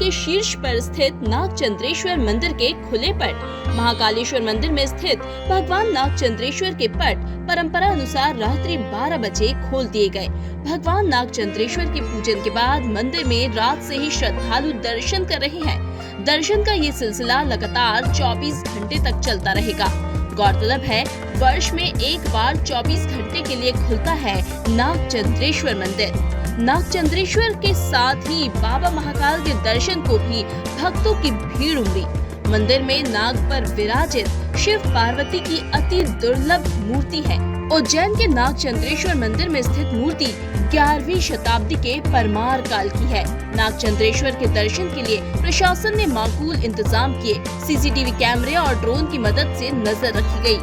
के शीर्ष पर स्थित नागचंद्रेश्वर मंदिर के खुले पट, महाकालेश्वर मंदिर में स्थित भगवान नागचंद्रेश्वर के पट परंपरा अनुसार रात्रि 12 बजे खोल दिए गए। भगवान नागचंद्रेश्वर के पूजन के बाद मंदिर में रात से ही श्रद्धालु दर्शन कर रहे हैं। दर्शन का ये सिलसिला लगातार 24 घंटे तक चलता रहेगा। गौरतलब है, वर्ष में एक बार 24 घंटे के लिए खुलता है नागचंद्रेश्वर मंदिर। नागचंद्रेश्वर के साथ ही बाबा महाकाल के दर्शन को भी भक्तों की भीड़ उमड़ी। मंदिर में नाग पर विराजित शिव पार्वती की अति दुर्लभ मूर्ति है। उज्जैन के नागचंद्रेश्वर मंदिर में स्थित मूर्ति 11वीं शताब्दी के परमार काल की है। नागचंद्रेश्वर के दर्शन के लिए प्रशासन ने माकूल इंतजाम किए। सीसीटीवी कैमरे और ड्रोन की मदद से नजर रखी गई।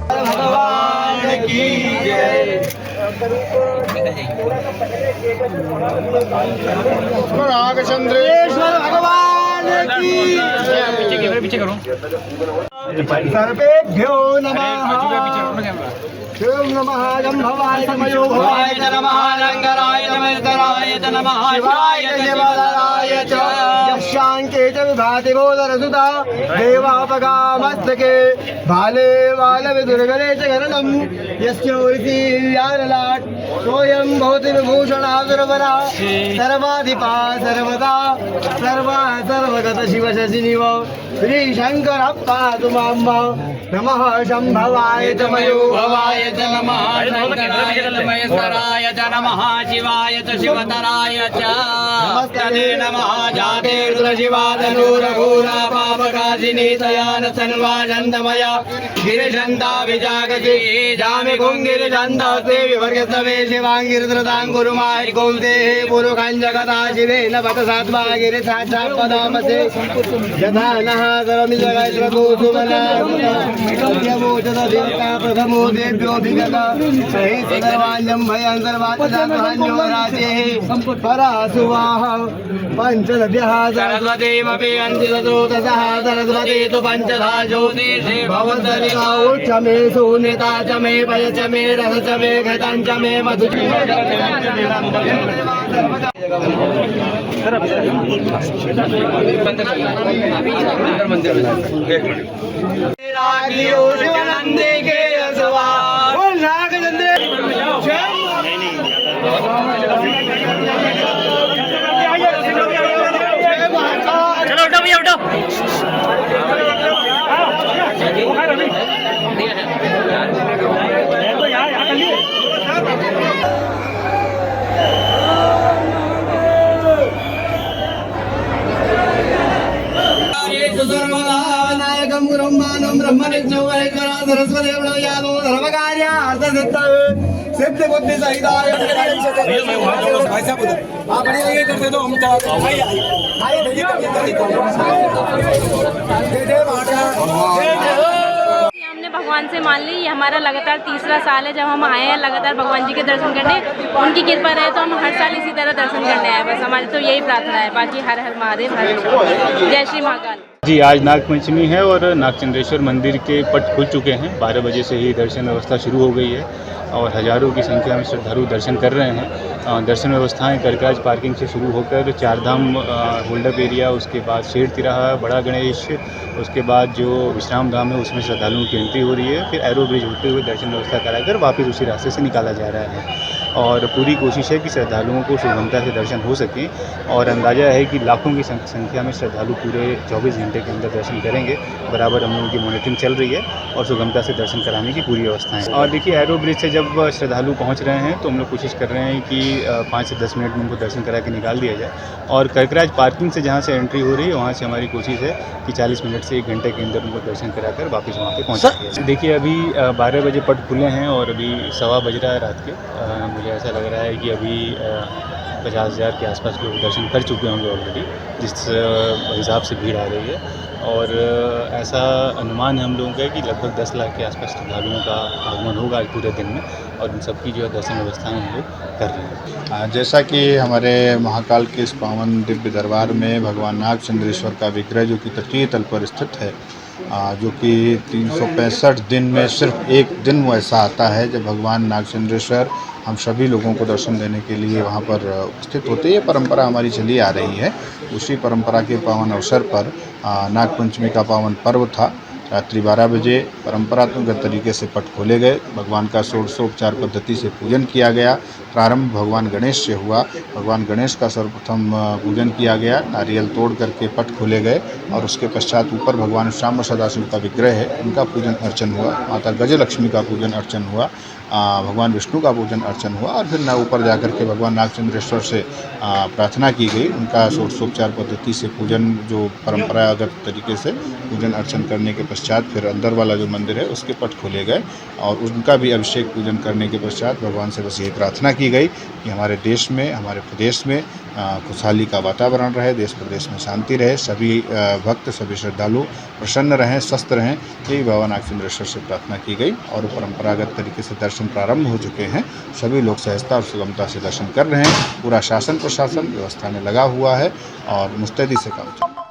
भगवान की जय। नागचंद्रेश्वर भगवान की जय। पीछे करो। सर्वेभ्यो नमः। ओम नमः जम्भवाय समयो भवाय नमः रंगराय नमस्तराय नमः शिवाय देवालयाय च यशांके च विभाति बोधरसुता देवापगामस्तके भाले बालविदुर्गणे च गरणं यस्योरिति व्यारलाट सोऽयं भवति विभूषणासुरवरा सर्वाधिपा सर्वदा सर्वा सर्वगत शिव शशिनिव श्री शंकर पातु मां नमः शंभवाय च मयो भवाय च नमः शंकराय नमस्तराय च नमः शिवाय च शिवतराय च नमस्ते नमः जाते रुद्रशिवादनूरघोरा पापकाशिनी तयान सन्वाजन्तमया गिरिजन्ता विजागति जामि कुङ्गिरिजन्ते विवर्गसवे शिवाङ्गिरिद्रताङ्गुरुमाय कौन्ते पुरुखं जगता शिवेन वत सात्वा गिरिसाक्षात् पदामसे यथा नः सर्वमि जगश्रतो सुमना प्रथमो देव्योऽभिगत सर्वाण्यं भयं सर्वात्मन्यो राजेः परासुवाः पञ्चदभ्यः सरस्वतीमपि अंशितसोतसः सरस्वती तु पञ्चधा ज्योतिषे भवन्तरिका उच्च मे शून्यता च मे भय च मे रस च मे घृतं च मे मधु शिवानंदे के असवा चलो उठो भैया उठो। नायकं गुरुं मानं ब्रह्मनिष्ठं वैश्वरा सरस्वतीं यादो सर्वकार्यार्थसिद्ध सिद्ध बुद्धि सहिताय आप ये करते तो हम हमने भगवान से मान ली। ये हमारा लगातार तीसरा साल है जब हम आए हैं लगातार भगवान जी के दर्शन करने। उनकी कृपा रहे तो हम हर साल इसी तरह दर्शन करने आए। बस हमारी तो यही प्रार्थना है। बाकी हर हर महादेव, हर जय श्री महाकाल। जी, आज नागपंचमी है और नागचंद्रेश्वर मंदिर के पट खुल चुके हैं। 12 बजे से ही दर्शन व्यवस्था शुरू हो गई है और हज़ारों की संख्या में श्रद्धालु दर्शन कर रहे हैं। दर्शन व्यवस्थाएं करकराज पार्किंग से शुरू होकर चारधाम होल्डअप एरिया, उसके बाद शेर तिराहा, बड़ा गणेश, उसके बाद जो विश्राम धाम है उसमें श्रद्धालुओं की एंट्री हो रही है। फिर एरो ब्रिज होते हुए दर्शन व्यवस्था कराकर वापस उसी रास्ते से निकाला जा रहा है और पूरी कोशिश है कि श्रद्धालुओं को सुगमता से दर्शन हो सके। और अंदाज़ा है कि लाखों की संख्या में श्रद्धालु पूरे 24 घंटे के अंदर दर्शन करेंगे। बराबर हम लोगों की मॉनिटरिंग चल रही है और सुगमता से दर्शन कराने की पूरी व्यवस्था है। और देखिए, एरो ब्रिज से जब श्रद्धालु पहुँच रहे हैं तो हम लोग कोशिश कर रहे हैं कि 5 से 10 मिनट में उनको दर्शन करा के निकाल दिया जाए। और करकराज पार्किंग से जहाँ से एंट्री हो रही है वहाँ से हमारी कोशिश है कि 40 मिनट से 1 घंटे के अंदर उनको दर्शन कराकर वापस वहाँ पे पहुँच जाए। देखिए, अभी 12 बजे पट खुले हैं और अभी 1:15 बज रहा है रात के। मुझे ऐसा लग रहा है कि अभी 50,000 के आसपास लोग दर्शन कर चुके होंगे ऑलरेडी, जिस हिसाब से भीड़ आ रही है। और ऐसा अनुमान है हम लोगों का कि लगभग 10 लाख के आसपास श्रद्धालुओं का आगमन होगा आज पूरे दिन में और इन सबकी जो है दर्शन व्यवस्थाएं हम लोग कर रहे हैं। जैसा कि हमारे महाकाल के इस पावन दिव्य दरबार में भगवान नागचंद्रेश्वर का विग्रह जो कि तटीय तल पर स्थित है, जो कि 365 दिन में सिर्फ एक दिन वो ऐसा आता है जब भगवान नागचंद्रेश्वर हम सभी लोगों को दर्शन देने के लिए वहाँ पर उपस्थित होते हैं। ये परंपरा हमारी चली आ रही है। उसी परंपरा के पावन अवसर पर नागपंचमी का पावन पर्व था। रात्रि 12 बजे परंपरागत तरीके से पट खोले गए। भगवान का षोडशोपचार पद्धति से पूजन किया गया। प्रारंभ भगवान गणेश से हुआ। भगवान गणेश का सर्वप्रथम पूजन किया गया। नारियल तोड़ करके पट खोले गए और उसके पश्चात ऊपर भगवान श्याम सदाशिव का विग्रह है, उनका पूजन अर्चन हुआ। माता गजलक्ष्मी का पूजन अर्चन हुआ। भगवान विष्णु का पूजन अर्चन हुआ और फिर ऊपर जाकर के भगवान नागचंद्रेश्वर से प्रार्थना की गई। उनका षोडशोपचार पद्धति से पूजन जो परंपरागत तरीके से पूजन अर्चन करने के पश्चात फिर अंदर वाला जो मंदिर है उसके पट खोले गए और उनका भी अभिषेक पूजन करने के पश्चात भगवान से बस यही प्रार्थना की गई कि हमारे देश में, हमारे प्रदेश में खुशहाली का वातावरण रहे, देश प्रदेश में शांति रहे, सभी भक्त, सभी श्रद्धालु प्रसन्न रहें, स्वस्थ रहें। यही बाबा नागचंद्रेश्वर से प्रार्थना की गई और परंपरागत तरीके से दर्शन प्रारंभ हो चुके हैं। सभी लोग सहजता और सुगमता से दर्शन कर रहे हैं। पूरा शासन प्रशासन व्यवस्था में लगा हुआ है और मुस्तैदी से काम चल रहा है।